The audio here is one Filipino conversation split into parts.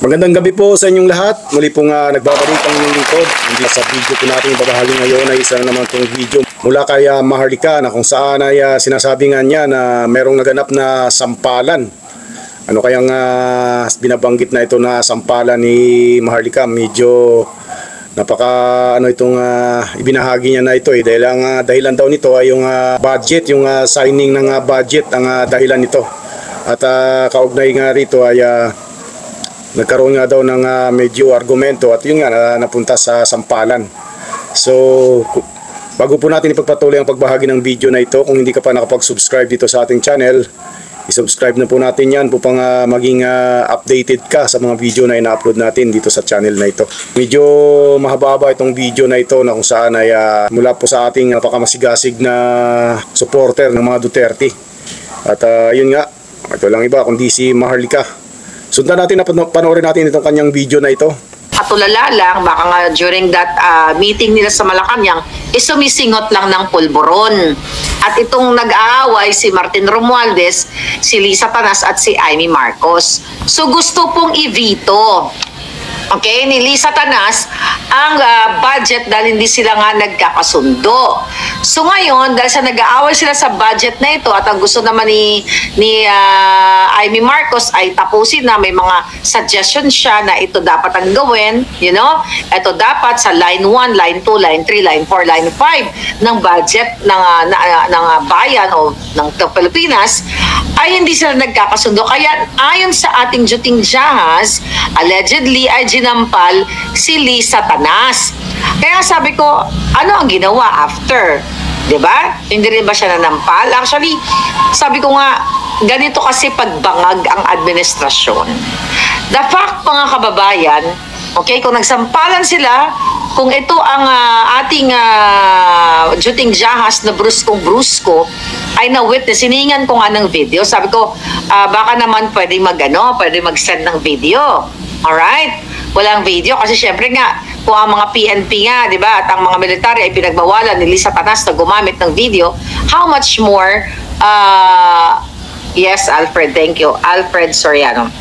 Magandang gabi po sa inyong lahat. Muli pong nagbabalik ang inyong lingkod. Hindi sa video po natin ibabahagi ngayon ay isa naman itong video mula kay Maharlika na kung saan ay sinasabi nga niya na merong naganap na sampalan. Ano kayang binabanggit na ito na sampalan ni Maharlika? Medyo napaka itong ibinahagi niya na ito dahil ang dahilan daw nito ay yung budget, yung signing ng budget ang dahilan nito. At kaugnay nga rito ay nagkaroon nga daw ng medyo argumento at yun nga napunta sa sampalan. So bago po natin ipagpatuloy ang pagbahagi ng video na ito, kung hindi ka pa nakapag-subscribe dito sa ating channel, i-subscribe na po natin yan upang maging updated ka sa mga video na ina-upload natin dito sa channel na ito. Medyo mahaba-haba itong video na ito na kung saan ay mula po sa ating napakamasigasig na supporter ng mga Duterte. At yun nga, ito lang iba kundi si Maharlika. Sundan natin na panoorin natin itong kanyang video na ito. Patulala lang, baka nga during that meeting nila sa Malacanang, sumisingot lang ng pulburon. At itong nag-aaway si Martin Romualdez, si Lisa Tanas at si Amy Marcos. So gusto pong i-veto, okay, ni Lisa Tanas ang budget dahil hindi sila nga nagkakasundo. So ngayon, dahil sa nag-aaway sila sa budget na ito at ang gusto naman ni Amy Marcos ay tapusin na may mga suggestion siya na ito dapat ang gawin, you know, ito dapat sa line 1, line 2, line 3, line 4, line 5 ng budget ng bayan o ng Pilipinas, ay hindi sila nagkakasundo. Kaya ayon sa ating Juting Jahas, allegedly ay ginampal si Lisa Tanas. Kaya sabi ko, ano ang ginawa after? 'Di ba? Hindi rin ba siya nanampal? Actually, sabi ko nga, ganito kasi pagbangag ang administrasyon. The fact, mga kababayan, okay, kung nagsampalan sila, kung ito ang ating Juting Jahas na brusko ay na-witness, hiningan ko nga ng video. Sabi ko, baka naman pwede mag-send ng video. Alright? Walang video kasi syempre nga, kung ang mga PNP nga, di ba, at ang mga military ay pinagbawalan ni Lisa Tanas na gumamit ng video, how much more, yes, Alfred, thank you. Alfred Soriano.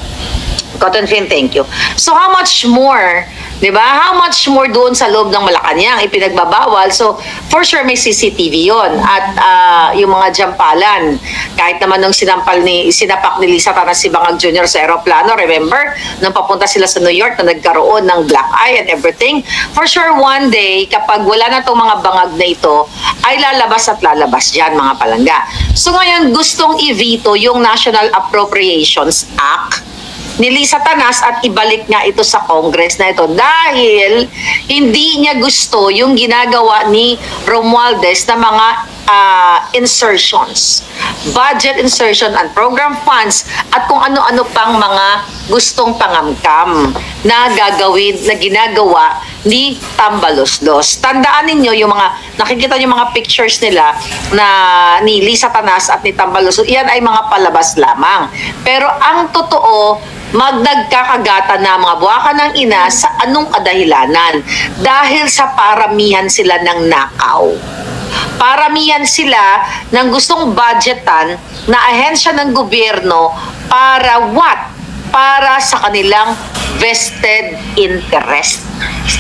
Cotton Fin, thank you. So how much more, di ba? How much more doon sa loob ng Malacanang ipinagbabawal? So for sure may CCTV yon at yung mga jampalan. Kahit naman nung sinapak ni Lisa Tanas si Bangag Jr. sa aeroplano, remember? Nung papunta sila sa New York na nagkaroon ng black eye and everything. For sure one day, kapag wala na itong mga bangag na ito, ay lalabas at lalabas dyan, mga palangga. So ngayon, gustong i-veto yung National Appropriations Act ni Lisa Tanas at ibalik nga ito sa Congress na ito dahil hindi niya gusto yung ginagawa ni Romualdez na mga insertions, budget insertion and program funds at kung ano-ano pang mga gustong pangamkam na ginagawa ni Tambaloslos. Tandaan ninyo yung mga nakikita yung mga pictures nila na ni Lisa Tanas at ni Tambaloslos, iyan ay mga palabas lamang. Pero ang totoo, nagkakagata na mga buwaka ng ina sa anong kadahilanan dahil sa paramihan sila ng nakaw. Paramihan sila ng gustong budgetan na ahensya ng gobyerno para what? Para sa kanilang vested interest.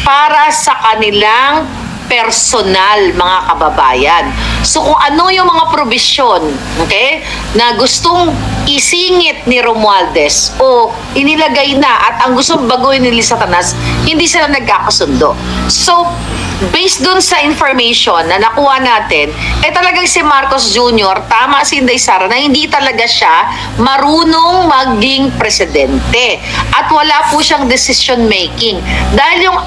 Para sa kanilang personal, mga kababayan. So kung ano yung mga probisyon, okay, na gustong isingit ni Romualdez o inilagay na at ang gustong baguhin ni Lisa Tanas, hindi sila nagkakasundo. So based dun sa information na nakuha natin, talagang si Marcos Jr., tama si Inday Sara, na hindi talaga siya marunong maging presidente. At wala po siyang decision making. Dahil yung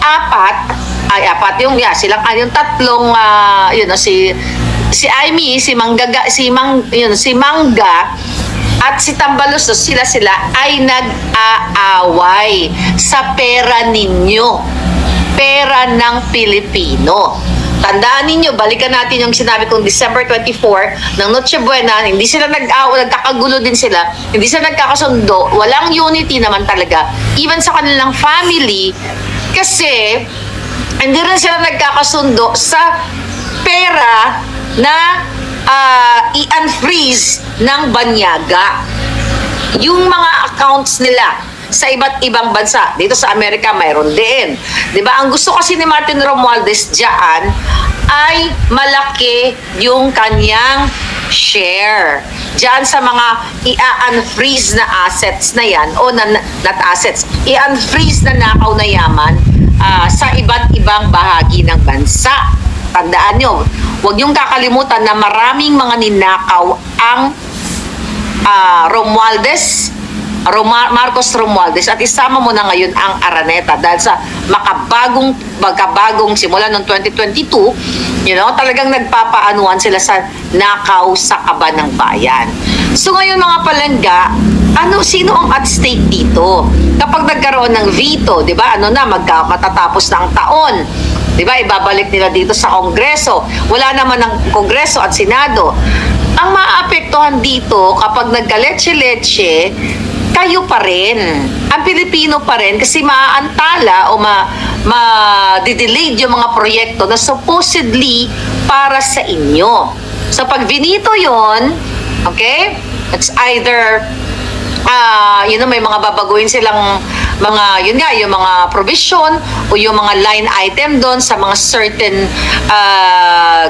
yung tatlong, si Amy, si Mangga, at si Tambaloslos, sila ay nag-aaway sa pera ninyo. Pera ng Pilipino. Tandaan ninyo, balikan natin yung sinabi kong December 24 ng Noche Buena, hindi sila nagkakagulo din sila, hindi sila nagkakasundo, walang unity naman talaga, even sa kanilang family, kasi hindi rin sila nagkakasundo sa pera na i-unfreeze ng banyaga. Yung mga accounts nila, sa iba't ibang bansa. Dito sa Amerika, mayroon din. Diba? Ang gusto kasi ni Martin Romualdez diyan ay malaki yung kanyang share. Diyan sa mga i-unfreeze na assets na yan, o not assets, i-unfreeze na nakaw na yaman sa iba't ibang bahagi ng bansa. Tandaan nyo, huwag niyong kakalimutan na maraming mga ninakaw ang Marcos Romualdez, at isama mo na ngayon ang Araneta dahil sa makabagong simula noong 2022, talagang nagpapaanuan sila sa nakaw sa kaba ng bayan. So ngayon mga palangga, sino ang at stake dito? Kapag nagkaroon ng veto, di ba, matatapos na ang taon, di ba, ibabalik nila dito sa Kongreso. Wala naman ng Kongreso at Senado. Ang maaapektuhan dito kapag nagka-leche-leche, kayo pa rin. Ang Pilipino pa rin kasi maaantala o ma-delayed yung mga proyekto na supposedly para sa inyo. So pag vinito yon, okay, it's either may mga babaguhin silang yung mga provision o yung mga line item doon sa mga certain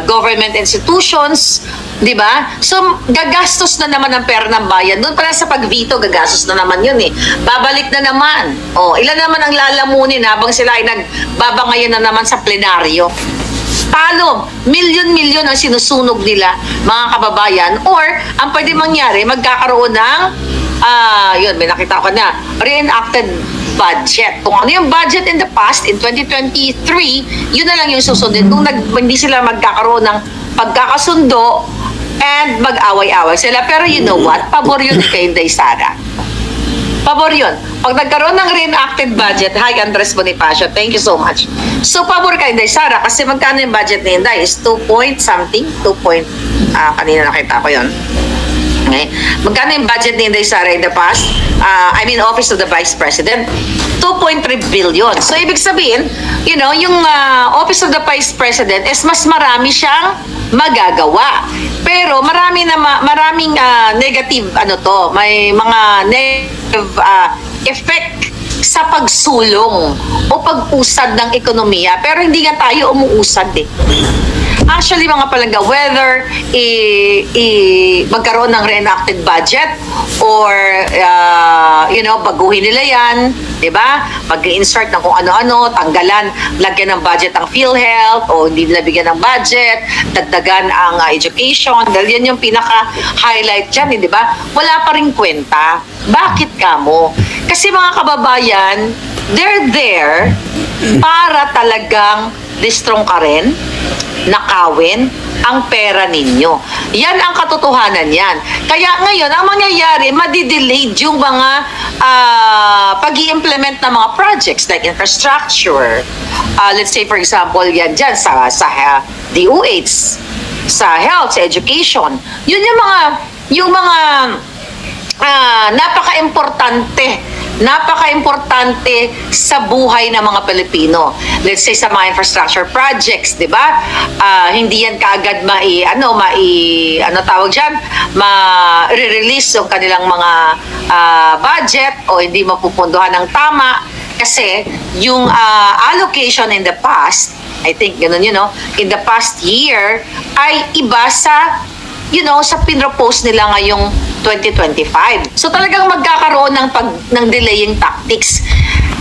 government institutions, di ba? So, gagastos na naman ang pera ng bayan. Doon pala sa pag-veto, gagastos na naman yun eh. Babalik na naman. Ilan naman ang lalamunin habang sila ay nagbabangayan na naman sa plenaryo. Talo, milyon-milyon ang sinusunog nila, mga kababayan. Or, ang pwede mangyari, magkakaroon ng may nakita ko na, reenacted budget. Kung ano yung budget in the past, in 2023, yun na lang yung susundin. Kung hindi sila magkakaroon ng pagkakasundo and mag-away-away sila. Pero you know what? Pabor yun kay Inday Sara. Pabor yun. Pag nagkaroon ng reenacted budget, hi Andres Bonifacio, thank you so much. So, pabor kay Inday Sara kasi magkano yung budget ni Inday is 2 point something, kanina nakita ko yun. Okay. Magkano yung budget ni Inday Sara in the past? Office of the Vice President, 2.3 billion. So, ibig sabihin, yung Office of the Vice President is mas marami siyang magagawa. Pero maraming negative, may mga negative effect sa pagsulong o pag-usad ng ekonomiya. Pero hindi nga tayo umuusad eh. Actually, mga palangga, whether magkaroon ng reenacted budget or, baguhin nila yan, di ba? Mag-insert ng kung ano-ano, tanggalan, lagyan ng budget ang PhilHealth o hindi nila bigyan ng budget, dagdagan ang education, dahil yan yung pinaka-highlight dyan, di ba? Wala pa rin kwenta. Bakit kamo? Kasi mga kababayan, they're there para talagang distrong ka rin, nakawin ang pera ninyo. Yan ang katotohanan yan. Kaya ngayon, ang mangyayari, madidelayed yung mga pag-i-implement ng mga projects like infrastructure. Let's say, for example, yan dyan sa DOH, sa health, sa education. Yun yung mga napaka-importante sa buhay ng mga Pilipino. Let's say sa mga infrastructure projects, 'di ba? Hindi yan kaagad ma-release yung kanilang mga budget o hindi mapupunduhan ng tama kasi yung allocation in the past, I think ganun in the past year ay iba sa sa pinropose nila ngayong 2025. So talagang magkakaroon ng delaying tactics.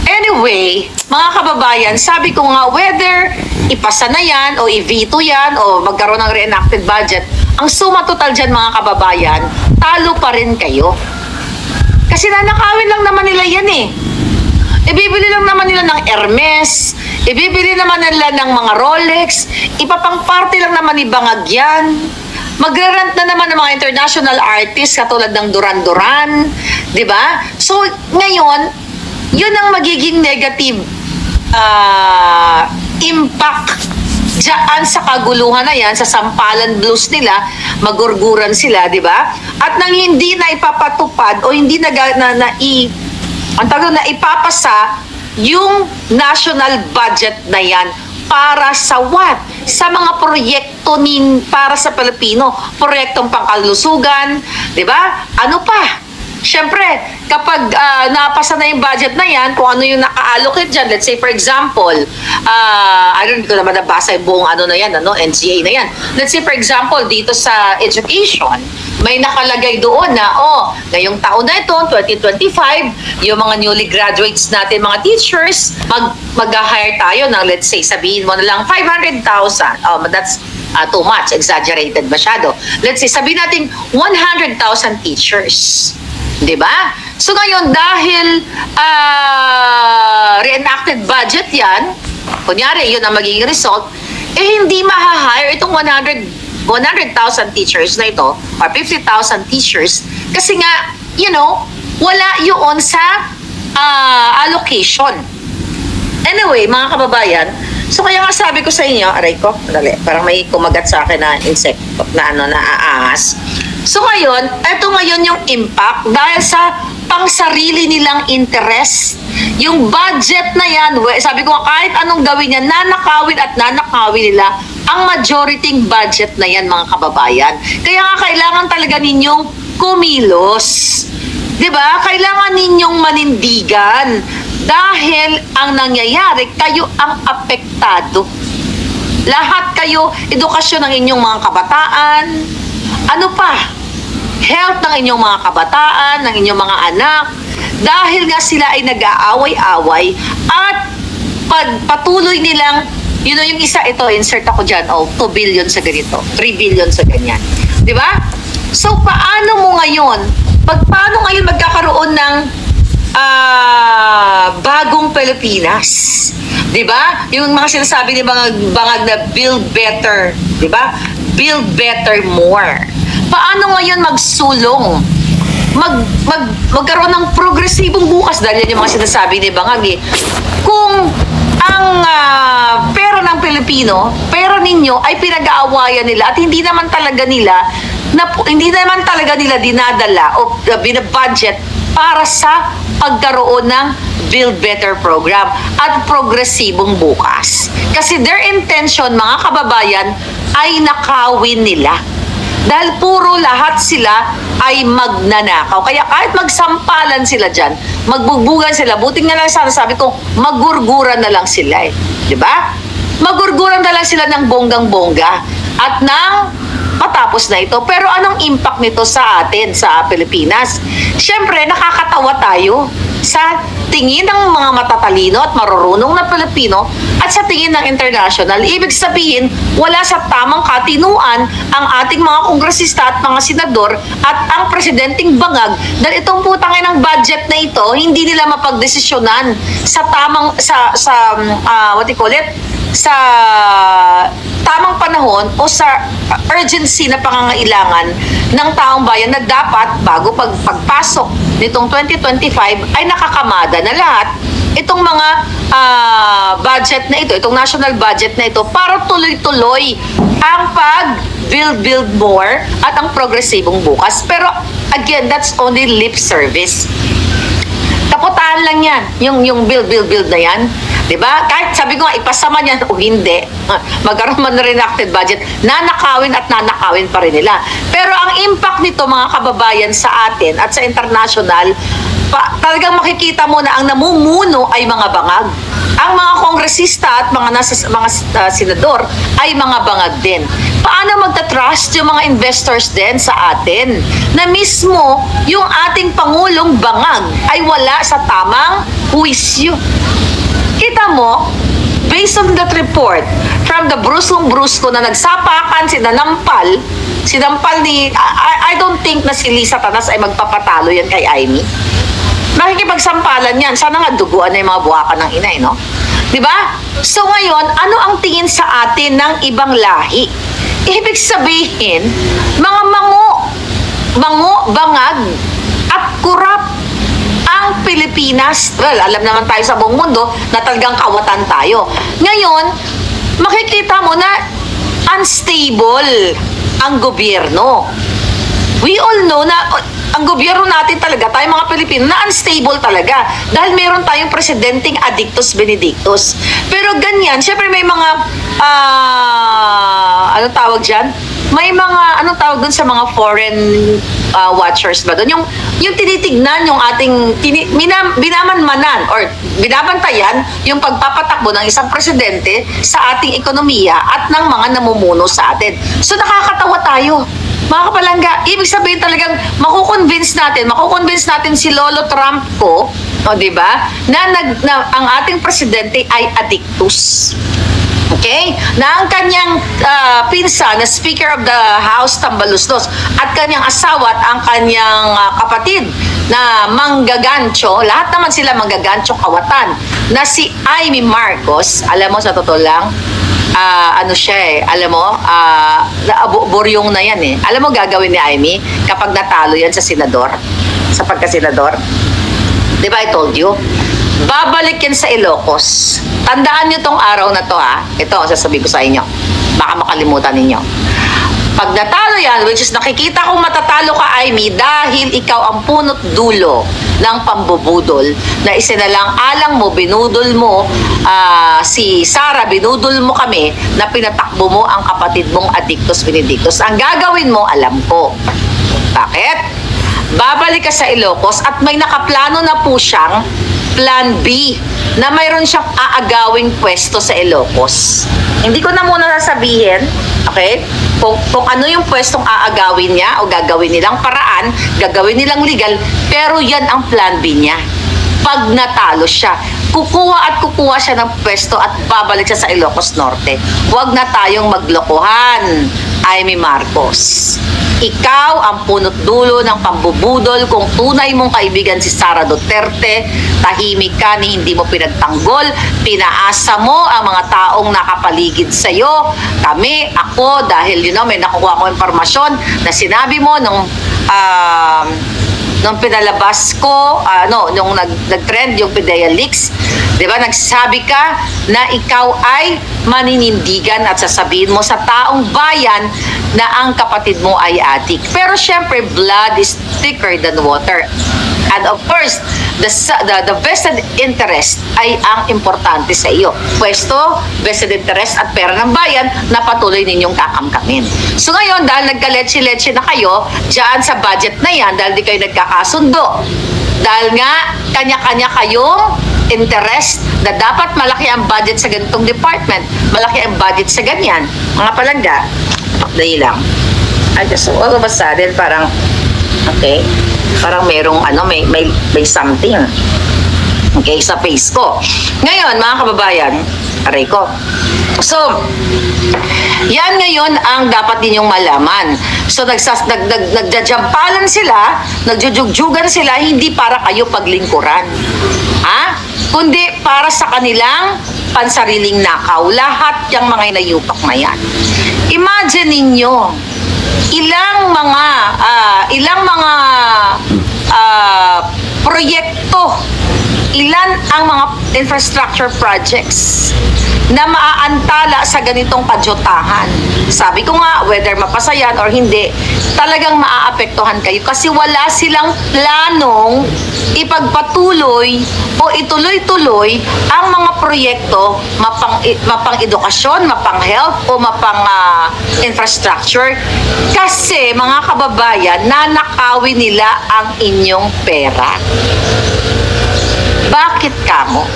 Anyway, mga kababayan, sabi ko nga, whether ipasa na yan o i-veto yan o magkaroon ng reenacted budget, ang suma total dyan mga kababayan, talo pa rin kayo. Kasi nanakawin lang naman nila yan eh. Ibibili lang naman nila ng Hermes, ibibili naman nila ng mga Rolex, ipapang-party lang naman ni Bangag yan. Magre-rent na naman ng mga international artists katulad ng Duran Duran, di ba? So, ngayon, yun ang magiging negative impact diyan sa kaguluhan na yan, sa sampalan blues nila, magurguran sila, di ba? At nang hindi na ipapatupad o hindi na ipapasa yung national budget na yan para sa what? Sa mga proyekto para sa Pilipino, proyektong pangkalusugan, 'di ba? Ano pa? Siyempre, kapag napasa na yung budget na yan, kung ano yung naka-allocate dyan, let's say for example, I don't ko naman nabasa yung buong ano na yan, NCA na yan. Let's say for example, dito sa education, may nakalagay doon na, ngayong taon na ito, 2025, yung mga newly graduates natin, mga teachers, mag-hire tayo ng, let's say, sabihin mo na lang, 500,000. That's too much, exaggerated masyado. Let's say, sabihin natin 100,000 teachers. Di ba? So ngayon, dahil reenacted budget yan, kunyari, yun ang magiging result, hindi ma-hire itong 100,000 teachers na ito, or 50,000 teachers, kasi nga, wala yun sa allocation. Anyway, mga kababayan, so kaya nga sabi ko sa inyo, aray ko, dali, parang may kumagat sa akin na insect na ahas. So ngayon, ito ngayon yung impact dahil sa pangsarili nilang interest. Yung budget na yan, sabi ko kahit anong gawin niya, nanakawin at nanakawin nila ang majority budget na yan, mga kababayan. Kaya nga kailangan talaga ninyong kumilos. Diba? Kailangan ninyong manindigan dahil ang nangyayari, kayo ang apektado. Lahat kayo, edukasyon ng inyong mga kabataan, ano pa? Health ng inyong mga kabataan, ng inyong mga anak, dahil nga sila ay nag-aaway-away at patuloy nilang, yung isa, ito, insert ako dyan, 2 billion sa ganito, 3 billion sa ganyan. Di ba? So, paano mo ngayon, paano ngayon magkakaroon ng bagong Pilipinas? Di ba? Yung mga sinasabi ni mga bangag na build better, di ba? Build better more. Paano ngayon magsulong? Magkaroon ng progresibong bukas dahil yan yung mga sinasabi ni Bangag Kung ang pera ng Pilipino, pera ninyo ay pinag-aawayan nila at hindi naman talaga nila dinadala o binabudget para sa pagkaroon ng Build Better program at progresibong bukas. Kasi their intention, mga kababayan, ay nakawin nila. Dahil puro lahat sila ay magnanakaw. Kaya kahit magsampalan sila dyan, magbugbugan sila, buting na lang sana sabi ko, magurguran na lang sila Diba? Magurguran na lang sila ng bonggang-bongga at nang matapos na ito. Pero anong impact nito sa atin, sa Pilipinas? Siyempre, nakakatawa tayo sa tingin ng mga matatalino at marurunong na Pilipino at sa tingin ng international. Ibig sabihin, wala sa tamang katinuan ang ating mga kongresista at mga senador at ang presidenteng Bangag dahil itong putangin ng budget na ito, hindi nila mapagdesisyonan sa tamang, sa tamang panahon o sa urgency na pangangailangan ng taong bayan na dapat bago pagpasok nitong 2025 ay nakakamada na lahat itong mga budget na ito, itong national budget na ito para tuloy-tuloy ang build more at ang progresibong bukas. Pero again, that's only lip service. Taputaan lang yan, yung build na yan. Diba? Kahit sabi ko nga, ipasama niyan o hindi, magkaroon man na reenacted budget, nanakawin at nanakawin pa rin nila. Pero ang impact nito, mga kababayan, sa atin at sa international, talagang makikita mo na ang namumuno ay mga bangag. Ang mga kongresista at mga senador ay mga bangag din. Paano magta-trust yung mga investors din sa atin na mismo yung ating Pangulong bangag ay wala sa tamang huwisyo? Kita mo, based on that report from the bruskong-brusko na nagsapakan, sinampal ni, I don't think na si Lisa Tanas ay magpapatalo yan kay Amy. Makikipagsampalan yan. Sana nga duguan na yung mga buwakan ng inay, no? Diba? So ngayon, ano ang tingin sa atin ng ibang lahi? Ibig sabihin, mga bangag at kurap ang Pilipinas. Well, alam naman tayo sa buong mundo na talagang kawatan tayo. Ngayon, makikita mo na unstable ang gobyerno. We all know na ang gobyerno natin talaga, tayo mga Pilipino, na unstable talaga. Dahil meron tayong presidenteng Adictus Benedictus. Pero ganyan, syempre may mga, anong tawag dyan? may mga, anong tawag dun sa mga foreign watchers ba doon? Yung tinitignan yung ating, binamanmanan or binabantayan yung pagpapatakbo ng isang presidente sa ating ekonomiya at ng mga namumuno sa atin. So nakakatawa tayo. Mga kapalangga, ibig sabihin talagang makukonvince natin si Lolo Trump ko, o di ba, na ang ating presidente ay addictus. Okay? Na ang kanyang pinsan na Speaker of the House Tambaluslos at kanyang asawa at ang kanyang kapatid na manggagancho, lahat naman sila manggagancho kawatan, na si Amy Marcos, alam mo sa totoo lang, ano siya alam mo, buryong na yan Alam mo gagawin ni Amy kapag natalo yan sa senador, sa pagka-senador? Diba I told you? Babalik yan sa Ilocos. Tandaan nyo tong araw na to Ito ang sasabihin ko sa inyo. Baka makalimutan ninyo. Pag natalo yan, which is nakikita kong matatalo ka, Amy, dahil ikaw ang punot dulo ng pambubudol na isinalang-alang mo, binudol mo si Sara, binudol mo kami na pinatakbo mo ang kapatid mong Addictus Benedictus. Ang gagawin mo, alam ko. Bakit? Babalik ka sa Ilocos at may nakaplano na po siyang Plan B na mayroon siyang aagawing pwesto sa Ilocos. Hindi ko na muna sasabihin, okay, kung ano yung pwestong aagawin niya o gagawin nilang paraan, gagawin nilang legal, pero yan ang Plan B niya. Pag natalo siya, kukuha siya ng pwesto at babalik siya sa Ilocos Norte. Huwag na tayong maglokohan, Amy Marcos. Ikaw ang punot dulo ng pambubudol. Kung tunay mong kaibigan si Sara Duterte, tahimik ka ni hindi mo pinagtanggol, pinaasa mo ang mga taong nakapaligid sa'yo. Kami, ako, dahil may nakuha ko impormasyon na sinabi mo nung pinalabas ko, nung nag-trend yung PDEA leaks, di ba, nagsabi ka na ikaw ay maninindigan at sasabihin mo sa taong bayan na ang kapatid mo ay addict. Pero syempre, blood is thicker than water. And of course, the vested interest ay ang importante sa iyo. Pwesto, vested interest at pera ng bayan na patuloy ninyong kakamkamin. So ngayon, dahil nagka-leche-leche na kayo, dyan sa budget na yan, dahil di kayo nagkakasundo, dahil nga, kanya-kanya kayong interest na dapat malaki ang budget sa ganitong department, malaki ang budget sa ganyan. Mga palangga, dahil lang. I just, all of a sudden, parang, okay, parang merong, may something. Okay, sa face ko. Ngayon, mga kababayan, aray ko. So, yan ngayon ang dapat ninyong malaman. So, nagjajampalan sila, nagjujugjugan sila, hindi para kayo paglingkuran. Kundi para sa kanilang pansariling nakaw. Lahat yung mga inayupak na yan. Imagine ninyo, ilang mga proyekto, ilan ang mga infrastructure projects na maaantala sa ganitong kajotahan. Sabi ko nga, whether mapasa yan or hindi, talagang maaapektuhan kayo kasi wala silang planong ipagpatuloy o ituloy-tuloy ang mga proyekto mapang edukasyon, mapang health o mapang infrastructure kasi mga kababayan, nanakawin nila ang inyong pera. Bakit kamo?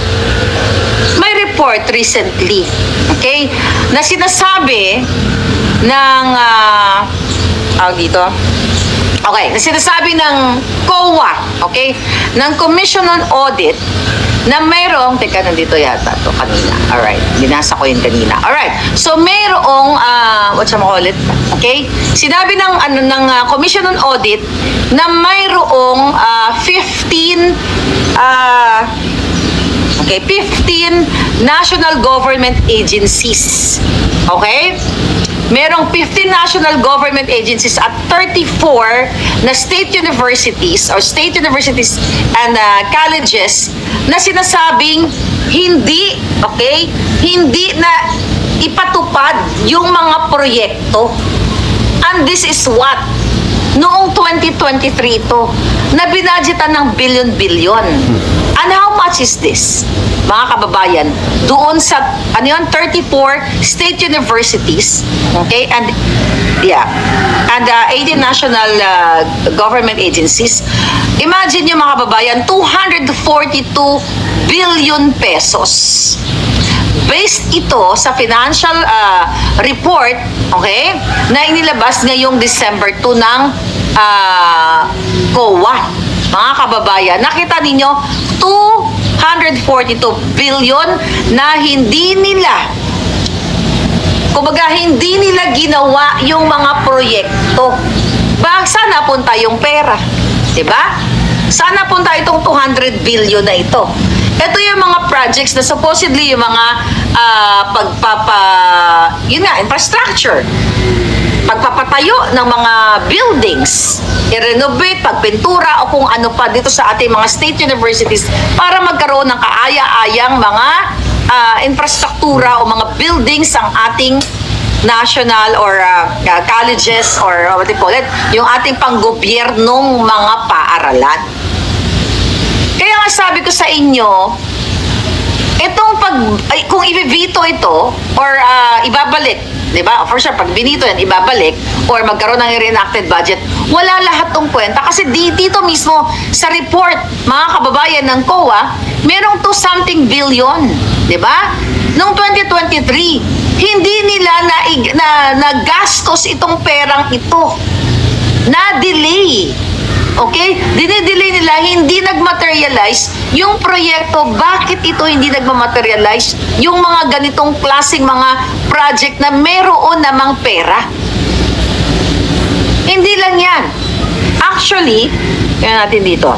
May report recently, okay, na sinasabi ng na sinasabi ng COA, okay, ng Commission on Audit na mayroong, teka, nandito yata to kanina. Alright, binasa ko yun kanina. Alright, so mayroong, whatchamacallit, okay, sinabi ng Commission on Audit na mayroong 15 national government agencies. Okay? Merong 15 national government agencies at 34 na state universities and colleges na sinasabing hindi na ipatupad yung mga proyekto. And this is what Noong 2023 ito, na binadgetan ng billion-billion. And how much is this? Mga kababayan, doon sa 34 state universities, okay, and 18 national government agencies. Imagine nyo mga kababayan, 242 billion pesos. Based ito sa financial report, okay, na inilabas ngayong December 2 ng COA. Mga kababayan, nakita ninyo, 242 billion na hindi nila, kumbaga hindi nila ginawa yung mga proyekto. Saan napunta yung pera? Diba? Saan napunta itong 200 billion na ito? Ito yung mga projects na supposedly yung mga infrastructure. Pagpapatayo ng mga buildings, i-renovate, pagpintura o kung ano pa dito sa ating mga state universities para magkaroon ng kaaya-ayang mga infrastruktura o mga buildings ang ating national or colleges or what you call it, yung ating panggobyernong mga paaralan. Kaya nga sabi ko sa inyo, itong kung i-veto ito or ibabalik, di ba? For sure, pag binito yan, ibabalik or magkaroon ng reenacted budget, wala lahat tong kwenta. Kasi dito mismo sa report, mga kababayan ng COA, merong 2-something billion, di ba? Noong 2023, hindi nila nagastos itong perang ito. Na-delay. Okay? Dinidelay nila, hindi nag-materialize yung proyekto. Bakit ito hindi nag-materialize? Yung mga ganitong klaseng mga project na meron namang pera. Hindi lang yan. Actually, kaya natin dito.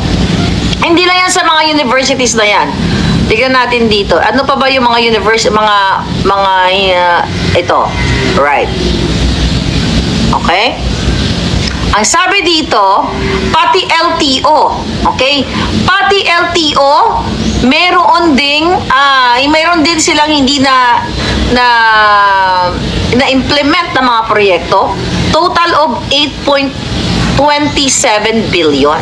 Hindi lang yan sa mga universities na yan. Tignan natin dito. Ano pa ba yung mga university, ito. Right. Okay? Ang sabi dito, pati LTO, okay? Pati LTO, meron din silang hindi na implement na mga proyekto. Total of 8.27 billion.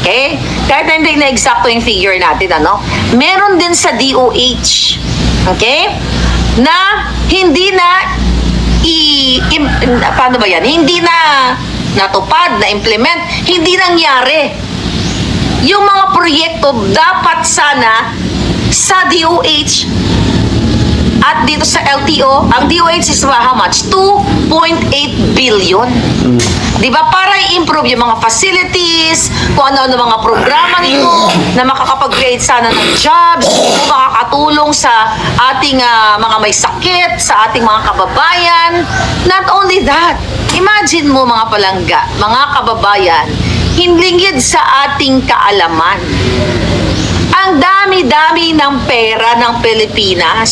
Okay? Kahit hindi na eksakto yung figure natin, ano? Meron din sa DOH. Okay? Na hindi na paano ba yan? Hindi na natupad, na implement, hindi nangyari. Yung mga proyekto dapat sana sa DOH at dito sa LTO, ang DOH is how much? 2.8 billion. Diba? Para i-improve yung mga facilities, kung ano-ano mga programa nito, na makakapag-create sana ng jobs, kung makakatulong sa ating mga may sakit, sa ating mga kababayan. Not only that, imagine mo mga palangga, mga kababayan, hinlingid sa ating kaalaman. Ang dami-dami ng pera ng Pilipinas.